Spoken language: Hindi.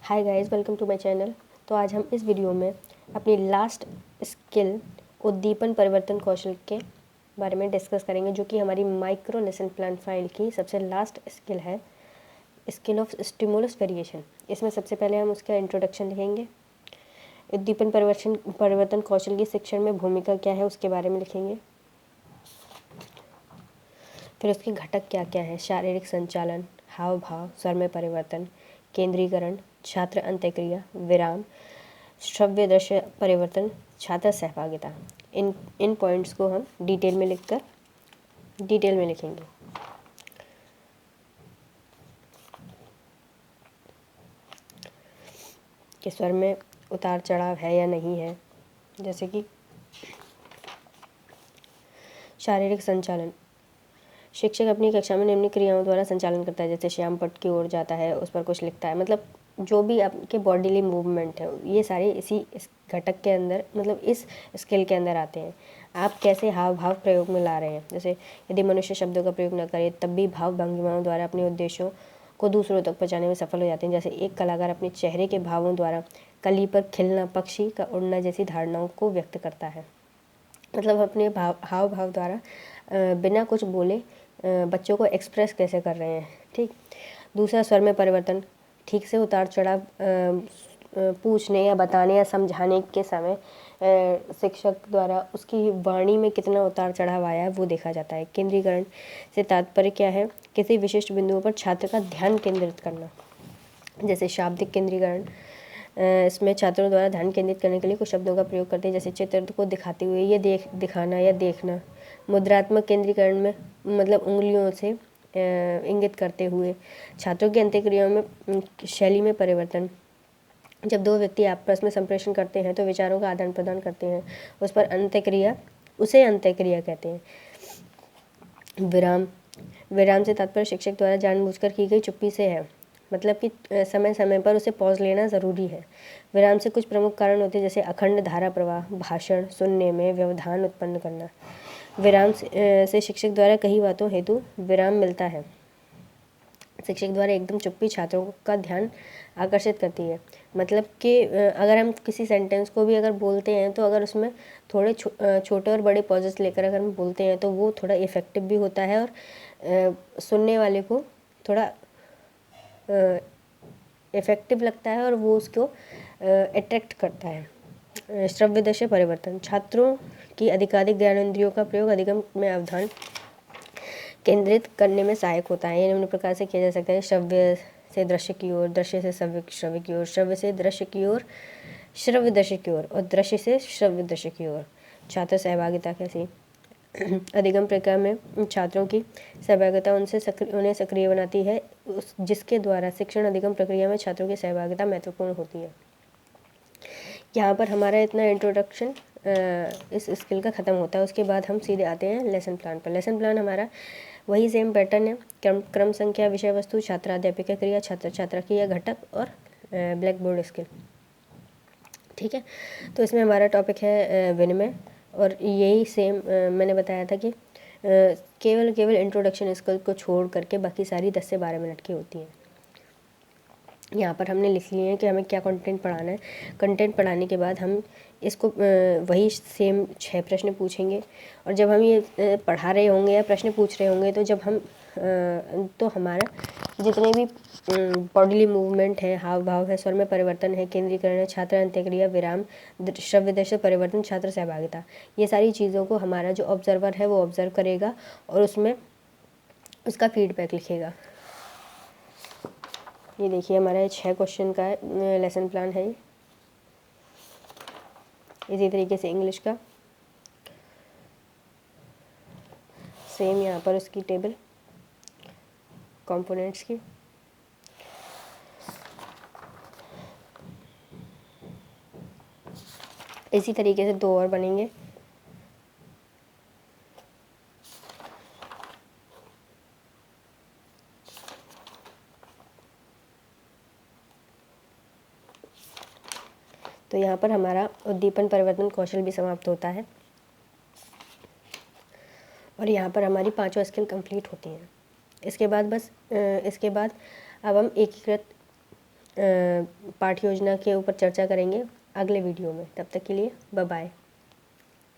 Hi guys, welcome to my channel. तो आज हम इस वीडियो में अपनी लास्ट स्किल उद्दीपन परिवर्तन कौशल के बारे में डिस्कस करेंगे, जो कि हमारी माइक्रो लेसन प्लान फाइल की सबसे लास्ट स्किल है, स्किल ऑफ स्टिमुलस वेरिएशन। इसमें सबसे पहले हम उसका इंट्रोडक्शन लिखेंगे। उद्दीपन परिवर्तन कौशल की शिक्षण में भूमिका क्या है उसके बारे में लिखेंगे। फिर उसके घटक क्या क्या है: शारीरिक संचालन, हाव भाव, स्वर में परिवर्तन, केंद्रीकरण, छात्र अंत्यक्रिया, विराम, श्रव्य दृश्य परिवर्तन, छात्र सहभागिता। इन पॉइंट्स को हम डिटेल में लिखेंगे। कि स्वर में उतार चढ़ाव है या नहीं है। जैसे कि शारीरिक संचालन, शिक्षक अपनी कक्षा में निम्न क्रियाओं द्वारा संचालन करता है, जैसे श्याम पट की ओर जाता है, उस पर कुछ लिखता है। मतलब जो भी आपके बॉडीली मूवमेंट है, ये सारे इस घटक के अंदर, मतलब इस स्किल के अंदर आते हैं। आप कैसे हाव भाव प्रयोग में ला रहे हैं। जैसे यदि मनुष्य शब्दों का प्रयोग न करे तब भी भाव भंगिमाओं द्वारा अपने उद्देश्यों को दूसरों तक पहुँचाने में सफल हो जाते हैं। जैसे एक कलाकार अपने चेहरे के भावों द्वारा कली पर खिलना, पक्षी का उड़ना जैसी धारणाओं को व्यक्त करता है। मतलब अपने हाव भाव द्वारा बिना कुछ बोले बच्चों को एक्सप्रेस कैसे कर रहे हैं। ठीक। दूसरा, स्वर में परिवर्तन, ठीक से उतार चढ़ाव पूछने या बताने या समझाने के समय शिक्षक द्वारा उसकी वाणी में कितना उतार चढ़ाव आया है वो देखा जाता है। केंद्रीकरण से तात्पर्य क्या है? किसी विशिष्ट बिंदुओं पर छात्र का ध्यान केंद्रित करना। जैसे शाब्दिक केंद्रीकरण, इसमें छात्रों द्वारा ध्यान केंद्रित करने के लिए कुछ शब्दों का प्रयोग करते हैं, जैसे चित्र को दिखाते हुए, ये दिखाना या देखना। मुद्रात्मक केंद्रीकरण में मतलब उंगलियों से इंगित करते हुए। छात्रों की अंत्यक्रियाओं में शैली में परिवर्तन, जब दो व्यक्ति आपस में संप्रेषण करते हैं तो विचारों का आदान प्रदान करते हैं, उस पर उसे अंत्यक्रिया कहते हैं। विराम से तात्पर्य शिक्षक द्वारा जानबूझकर की गई चुप्पी से है, मतलब कि समय समय पर उसे पॉज लेना ज़रूरी है। विराम से कुछ प्रमुख कारण होते हैं, जैसे अखंड धारा प्रवाह, भाषण सुनने में व्यवधान उत्पन्न करना। विराम से शिक्षक द्वारा कई बातों हेतु विराम मिलता है। शिक्षक द्वारा एकदम चुप्पी छात्रों का ध्यान आकर्षित करती है। मतलब कि अगर हम किसी सेंटेंस को भी अगर बोलते हैं तो अगर उसमें थोड़े छोटे और बड़े पॉजेस लेकर अगर हम बोलते हैं तो वो थोड़ा इफ़ेक्टिव भी होता है और सुनने वाले को थोड़ा इफ़ेक्टिव लगता है और वो उसको अट्रैक्ट करता है। श्रव्य दृश्य परिवर्तन, छात्रों की अधिकाधिक ज्ञानेंद्रियों का प्रयोग अधिगम में अवधान केंद्रित करने में सहायक होता है। ये निम्न प्रकार से किया जा सकता है: श्रव्य से दृश्य की ओर, दृश्य से श्रव्य की ओर, श्रव्य से दृश्य की ओर, श्रव्य दृश्य की ओर और दृश्य से श्रव्य दृश्य की ओर। छात्र सहभागिता कैसी? अधिगम प्रक्रिया में छात्रों की सहभागिता उन्हें सक्रिय बनाती है, जिसके द्वारा शिक्षण अधिगम प्रक्रिया में छात्रों की सहभागिता महत्वपूर्ण होती है। यहाँ पर हमारा इतना इंट्रोडक्शन इस स्किल का ख़त्म होता है। उसके बाद हम सीधे आते हैं लेसन प्लान पर। लेसन प्लान हमारा वही सेम पैटर्न है: क्रम संख्या, विषय वस्तु, छात्राध्यापिका क्रिया, छात्र छात्रा क्रिया, घटक और ब्लैक बोर्ड स्किल। ठीक है। तो इसमें हमारा टॉपिक है विनिमय, और यही सेम मैंने बताया था कि केवल इंट्रोडक्शन स्किल को छोड़ करके बाकी सारी 10 से 12 मिनट की होती हैं। यहाँ पर हमने लिख लिए हैं कि हमें क्या कंटेंट पढ़ाना है। कंटेंट पढ़ाने के बाद हम इसको वही सेम 6 प्रश्न पूछेंगे, और जब हम ये पढ़ा रहे होंगे या प्रश्न पूछ रहे होंगे तो जब हम तो हमारा जितने भी बॉडीली मूवमेंट है, हाव भाव है, स्वर में परिवर्तन है, केंद्रीकरण है, छात्र अंत्यक्रिया, विराम, श्रव्य दृश्य परिवर्तन, छात्र सहभागिता, ये सारी चीज़ों को हमारा जो ऑब्जर्वर है वो ऑब्जर्व करेगा और उसमें उसका फीडबैक लिखेगा। ये देखिए हमारा 6 क्वेश्चन का लेसन प्लान है। इसी तरीके से इंग्लिश का सेम, यहाँ पर उसकी टेबल कंपोनेंट्स की। इसी तरीके से 2 और बनेंगे। तो यहाँ पर हमारा उद्दीपन परिवर्तन कौशल भी समाप्त होता है और यहाँ पर हमारी 5 स्किल कंप्लीट होती हैं। इसके बाद अब हम एकीकृत पाठ योजना के ऊपर चर्चा करेंगे अगले वीडियो में। तब तक के लिए बाय बाय।